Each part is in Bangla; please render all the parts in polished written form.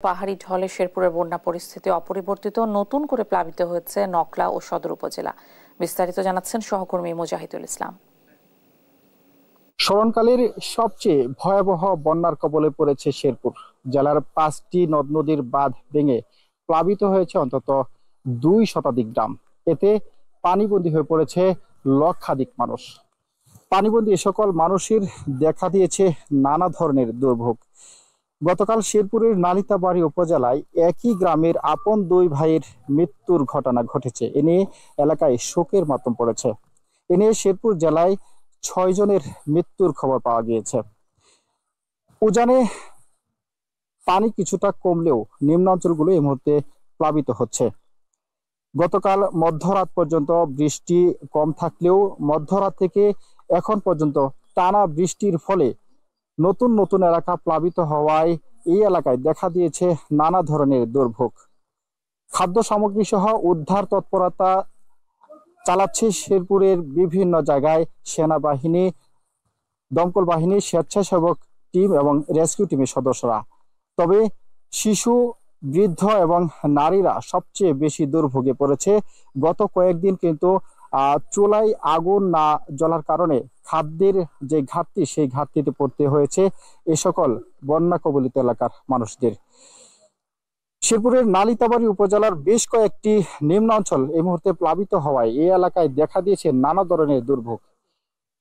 পাহাড়ি ঢলে শেরপুরের বন্যা পরিস্থিতি অপরিবর্তিত, নতুন করে প্লাবিত হয়েছে নকলা ও সদর উপজেলা। বিস্তারিত জানাচ্ছেন সহকর্মী মুজাহিদুল ইসলাম। স্মরণকালের সবচেয়ে ভয়াবহ বন্যার কবলে পড়েছে শেরপুর জেলার 5টি নদ নদীর বাঁধ ভেঙে প্লাবিত হয়েছে অন্তত 2 শতাধিক গ্রাম। এতে পানিবন্দী হয়ে পড়েছে লক্ষাধিক মানুষ। পানিবন্দী এ সকল মানুষের দেখা দিয়েছে নানা ধরনের দুর্ভোগ। গতকাল শেরপুরের নালিতাবাড়ী উপজেলায় একই গ্রামের আপন 2 ভাইয়ের মৃত্যুর ঘটনা ঘটেছে। এ নিয়ে এলাকায় শোকের মাতম পড়েছে। এ নিয়ে শেরপুর জেলায় 6 জনের মৃত্যুর খবর পাওয়া গিয়েছে। উজানে পানি কিছুটা কমলেও নিম্নাঞ্চলগুলো এই মুহূর্তে প্লাবিত হচ্ছে। গতকাল মধ্যরাত পর্যন্ত বৃষ্টি কম থাকলেও মধ্যরাত থেকে এখন পর্যন্ত টানা বৃষ্টির ফলে নতুন নতুন এলাকা প্লাবিত হওয়ায় এই এলাকায় দেখা দিয়েছে নানা ধরনের দুর্ভোগ। খাদ্য সামগ্রী সহ উদ্ধার তৎপরতা চালাচ্ছে শেরপুরের বিভিন্ন জায়গায় সেনাবাহিনী, দমকল বাহিনী, স্বেচ্ছাসেবক টিম এবং রেস্কিউ টিমের সদস্যরা। তবে শিশু, বৃদ্ধ এবং নারীরা সবচেয়ে বেশি দুর্ভোগে পড়েছে। গত কয়েকদিন কিন্তু চুলায় আগুন না জ্বলার কারণে খাদ্যের যে ঘাটতি, সেই ঘাটতিতে পড়তে হয়েছে এ সকল বন্যা কবলিত এলাকার মানুষদের। শেরপুরের নালিতাবাড়ী উপজেলার বেশ কয়েকটি নিম্নাঞ্চল এই মুহূর্তে প্লাবিত হওয়ায় এই এলাকায় দেখা দিয়েছে নানা ধরনের দুর্ভোগ।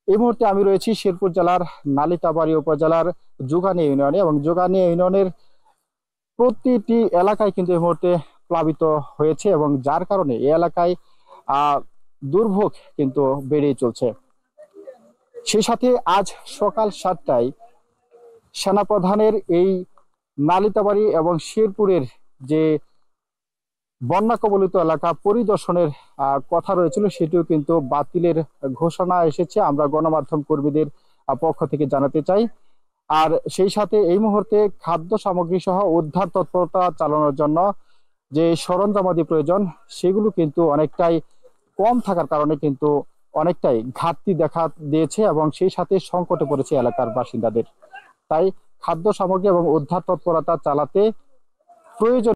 এই মুহূর্তে আমি রয়েছি শেরপুর জেলার নালিতাবাড়ী উপজেলার যোগানিয়া ইউনিয়নে এবং যোগানিয়া ইউনিয়নের প্রতিটি এলাকায় কিন্তু এই মুহূর্তে প্লাবিত হয়েছে এবং যার কারণে এই এলাকায় দুর্ভোগ কিন্তু বেড়েই চলছে। সেই সাথে আজ সকাল 7টায় সেনাপ্রধানের এই নালিতাবাড়ী এবং শেরপুরের যে বন্যা কবলিত এলাকা পরিদর্শনের কথা রয়েছিল, সেটিও কিন্তু বাতিলের ঘোষণা এসেছে। আমরা গণমাধ্যম কর্মীদের পক্ষ থেকে জানাতে চাই। আর সেই সাথে এই মুহূর্তে খাদ্য সামগ্রী সহ উদ্ধার তৎপরতা চালানোর জন্য যে সরঞ্জামাদি প্রয়োজন, সেগুলো কিন্তু অনেকটাই কম থাকার কারণে কিন্তু অনেকটাই ঘাটতি দেখা দিয়েছে এবং সেই সাথে সংকটে পড়েছে এলাকার বাসিন্দাদের। তাই খাদ্য সামগ্রী এবং উদ্ধার তৎপরতা চালাতে প্রয়োজন